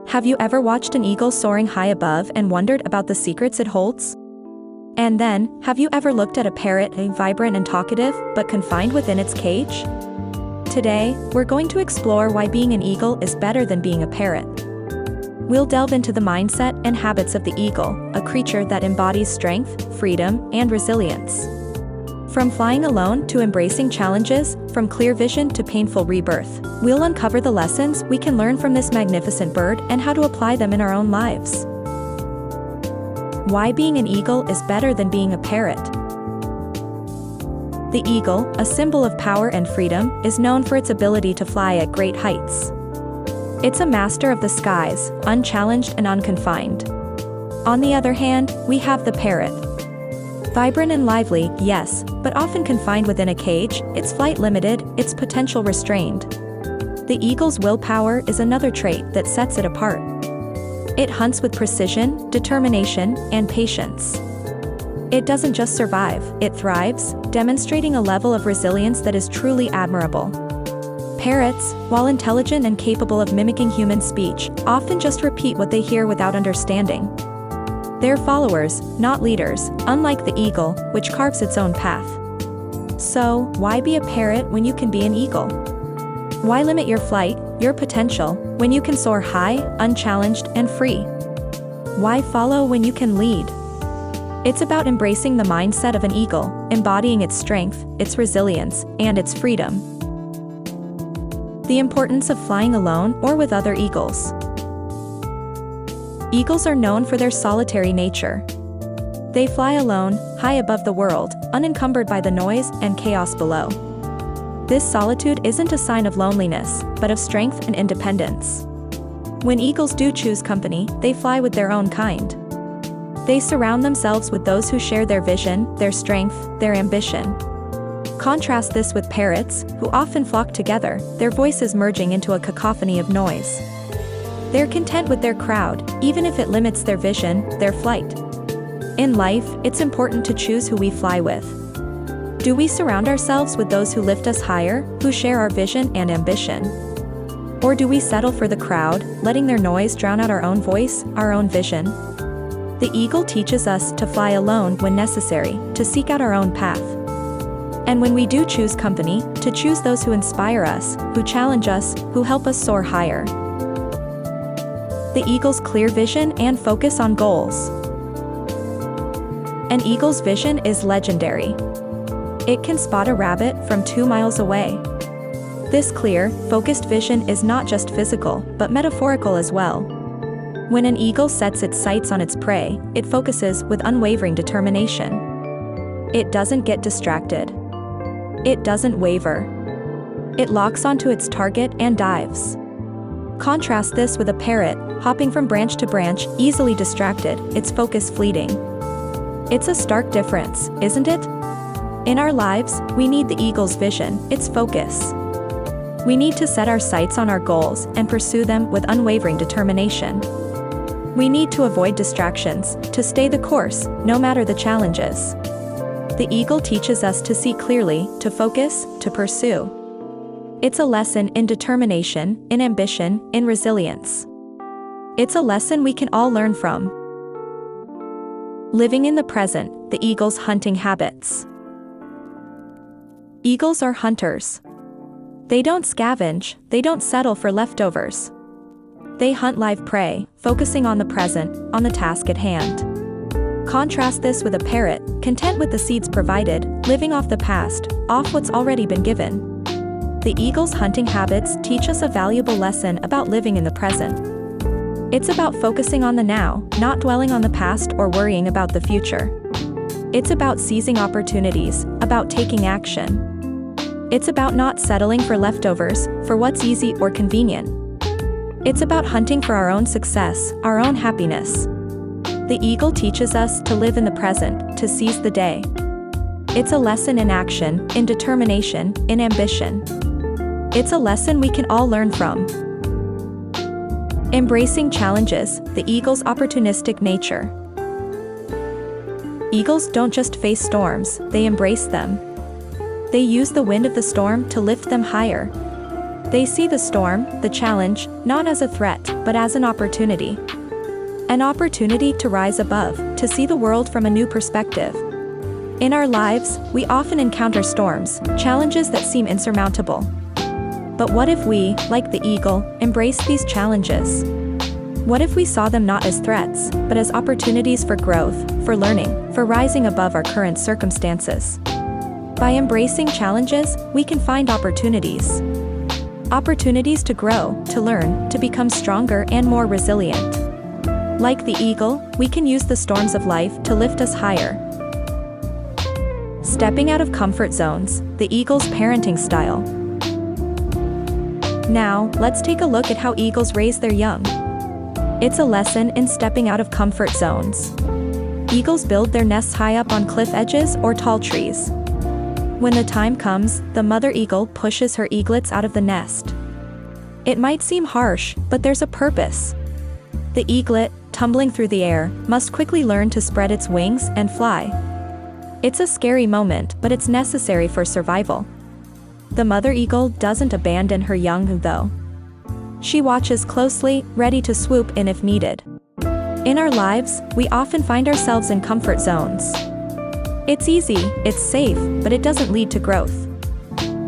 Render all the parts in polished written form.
Have you ever watched an eagle soaring high above and wondered about the secrets it holds? And then, have you ever looked at a parrot, vibrant and talkative, but confined within its cage? Today, we're going to explore why being an eagle is better than being a parrot. We'll delve into the mindset and habits of the eagle, a creature that embodies strength, freedom, and resilience. From flying alone to embracing challenges, from clear vision to painful rebirth, we'll uncover the lessons we can learn from this magnificent bird and how to apply them in our own lives. Why being an eagle is better than being a parrot. The eagle, a symbol of power and freedom, is known for its ability to fly at great heights. It's a master of the skies, unchallenged and unconfined. On the other hand, we have the parrot. Vibrant and lively, yes, but often confined within a cage, its flight limited, its potential restrained. The eagle's willpower is another trait that sets it apart. It hunts with precision, determination, and patience. It doesn't just survive, it thrives, demonstrating a level of resilience that is truly admirable. Parrots, while intelligent and capable of mimicking human speech, often just repeat what they hear without understanding. They're followers, not leaders, unlike the eagle, which carves its own path. So, why be a parrot when you can be an eagle? Why limit your flight, your potential, when you can soar high, unchallenged, and free? Why follow when you can lead? It's about embracing the mindset of an eagle, embodying its strength, its resilience, and its freedom. The importance of flying alone or with other eagles. Eagles are known for their solitary nature. They fly alone, high above the world, unencumbered by the noise and chaos below. This solitude isn't a sign of loneliness, but of strength and independence. When eagles do choose company, they fly with their own kind. They surround themselves with those who share their vision, their strength, their ambition. Contrast this with parrots, who often flock together, their voices merging into a cacophony of noise. They're content with their crowd, even if it limits their vision, their flight. In life, it's important to choose who we fly with. Do we surround ourselves with those who lift us higher, who share our vision and ambition? Or do we settle for the crowd, letting their noise drown out our own voice, our own vision? The eagle teaches us to fly alone when necessary, to seek out our own path. And when we do choose company, to choose those who inspire us, who challenge us, who help us soar higher. The eagle's clear vision and focus on goals. An eagle's vision is legendary. It can spot a rabbit from 2 miles away. This clear, focused vision is not just physical, but metaphorical as well. When an eagle sets its sights on its prey, it focuses with unwavering determination. It doesn't get distracted. It doesn't waver. It locks onto its target and dives. Contrast this with a parrot, hopping from branch to branch, easily distracted, its focus fleeting. It's a stark difference, isn't it? In our lives, we need the eagle's vision, its focus. We need to set our sights on our goals and pursue them with unwavering determination. We need to avoid distractions, to stay the course, no matter the challenges. The eagle teaches us to see clearly, to focus, to pursue. It's a lesson in determination, in ambition, in resilience. It's a lesson we can all learn from. Living in the present, the eagle's hunting habits. Eagles are hunters. They don't scavenge, they don't settle for leftovers. They hunt live prey, focusing on the present, on the task at hand. Contrast this with a parrot, content with the seeds provided, living off the past, off what's already been given. The eagle's hunting habits teach us a valuable lesson about living in the present. It's about focusing on the now, not dwelling on the past or worrying about the future. It's about seizing opportunities, about taking action. It's about not settling for leftovers, for what's easy or convenient. It's about hunting for our own success, our own happiness. The eagle teaches us to live in the present, to seize the day. It's a lesson in action, in determination, in ambition. It's a lesson we can all learn from. Embracing challenges, the eagle's opportunistic nature. Eagles don't just face storms, they embrace them. They use the wind of the storm to lift them higher. They see the storm, the challenge, not as a threat, but as an opportunity. An opportunity to rise above, to see the world from a new perspective. In our lives, we often encounter storms, challenges that seem insurmountable. But what if we, like the eagle, embraced these challenges? What if we saw them not as threats, but as opportunities for growth, for learning, for rising above our current circumstances? By embracing challenges, we can find opportunities. Opportunities to grow, to learn, to become stronger and more resilient. Like the eagle, we can use the storms of life to lift us higher. Stepping out of comfort zones, the eagle's parenting style. Now, let's take a look at how eagles raise their young. It's a lesson in stepping out of comfort zones. Eagles build their nests high up on cliff edges or tall trees. When the time comes, the mother eagle pushes her eaglets out of the nest. It might seem harsh, but there's a purpose. The eaglet, tumbling through the air, must quickly learn to spread its wings and fly. It's a scary moment, but it's necessary for survival. The mother eagle doesn't abandon her young, though. She watches closely, ready to swoop in if needed. In our lives, we often find ourselves in comfort zones. It's easy, it's safe, but it doesn't lead to growth.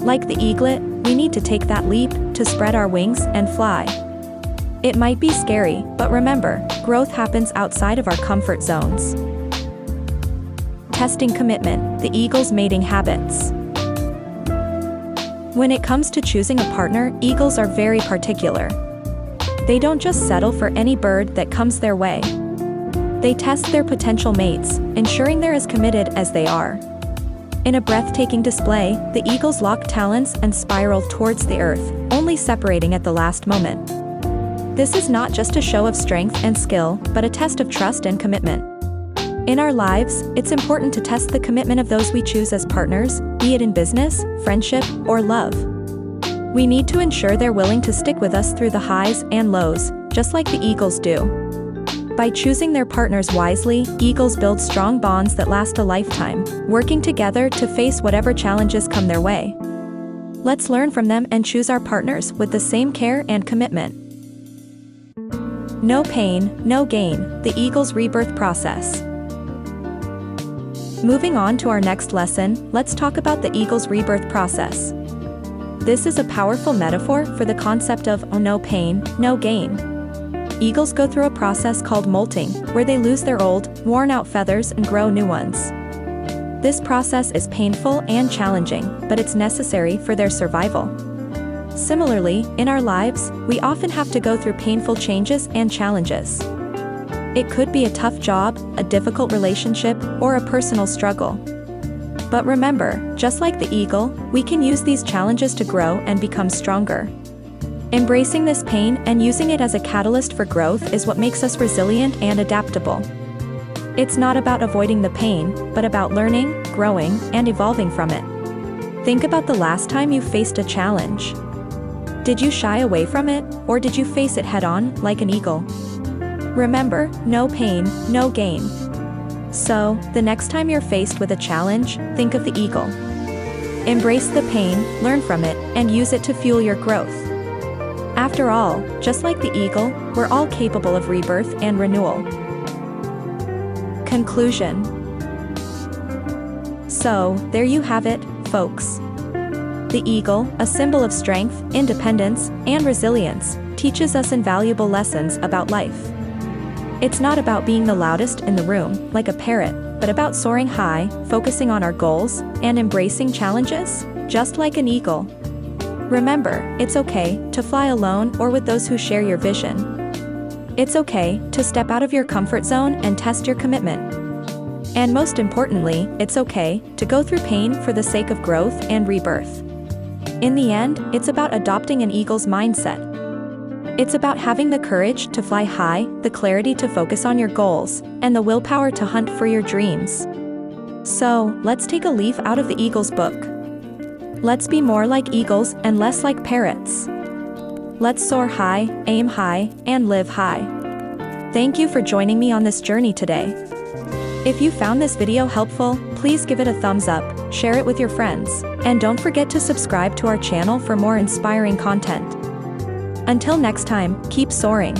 Like the eaglet, we need to take that leap to spread our wings and fly. It might be scary, but remember, growth happens outside of our comfort zones. Testing commitment, the eagle's mating habits. When it comes to choosing a partner, eagles are very particular. They don't just settle for any bird that comes their way. They test their potential mates, ensuring they're as committed as they are. In a breathtaking display, the eagles lock talons and spiral towards the earth, only separating at the last moment. This is not just a show of strength and skill, but a test of trust and commitment. In our lives, it's important to test the commitment of those we choose as partners, be it in business, friendship, or love. We need to ensure they're willing to stick with us through the highs and lows, just like the eagles do. By choosing their partners wisely, eagles build strong bonds that last a lifetime, working together to face whatever challenges come their way. Let's learn from them and choose our partners with the same care and commitment. No pain, no gain, the eagle's rebirth process. Moving on to our next lesson, let's talk about the eagle's rebirth process. This is a powerful metaphor for the concept of no pain, no gain. Eagles go through a process called molting, where they lose their old, worn-out feathers and grow new ones. This process is painful and challenging, but it's necessary for their survival. Similarly, in our lives, we often have to go through painful changes and challenges. It could be a tough job, a difficult relationship, or a personal struggle. But remember, just like the eagle, we can use these challenges to grow and become stronger. Embracing this pain and using it as a catalyst for growth is what makes us resilient and adaptable. It's not about avoiding the pain, but about learning, growing, and evolving from it. Think about the last time you faced a challenge. Did you shy away from it, or did you face it head-on, like an eagle? Remember, no pain, no gain. So, the next time you're faced with a challenge, think of the eagle. Embrace the pain, learn from it, and use it to fuel your growth. After all, just like the eagle, we're all capable of rebirth and renewal. Conclusion. So, there you have it, folks. The eagle, a symbol of strength, independence, and resilience, teaches us invaluable lessons about life. It's not about being the loudest in the room, like a parrot, but about soaring high, focusing on our goals, and embracing challenges, just like an eagle. Remember, it's okay to fly alone or with those who share your vision. It's okay to step out of your comfort zone and test your commitment. And most importantly, it's okay to go through pain for the sake of growth and rebirth. In the end, it's about adopting an eagle's mindset. It's about having the courage to fly high, the clarity to focus on your goals, and the willpower to hunt for your dreams. So, let's take a leaf out of the eagle's book. Let's be more like eagles and less like parrots. Let's soar high, aim high, and live high. Thank you for joining me on this journey today. If you found this video helpful, please give it a thumbs up, share it with your friends, and don't forget to subscribe to our channel for more inspiring content. Until next time, keep soaring.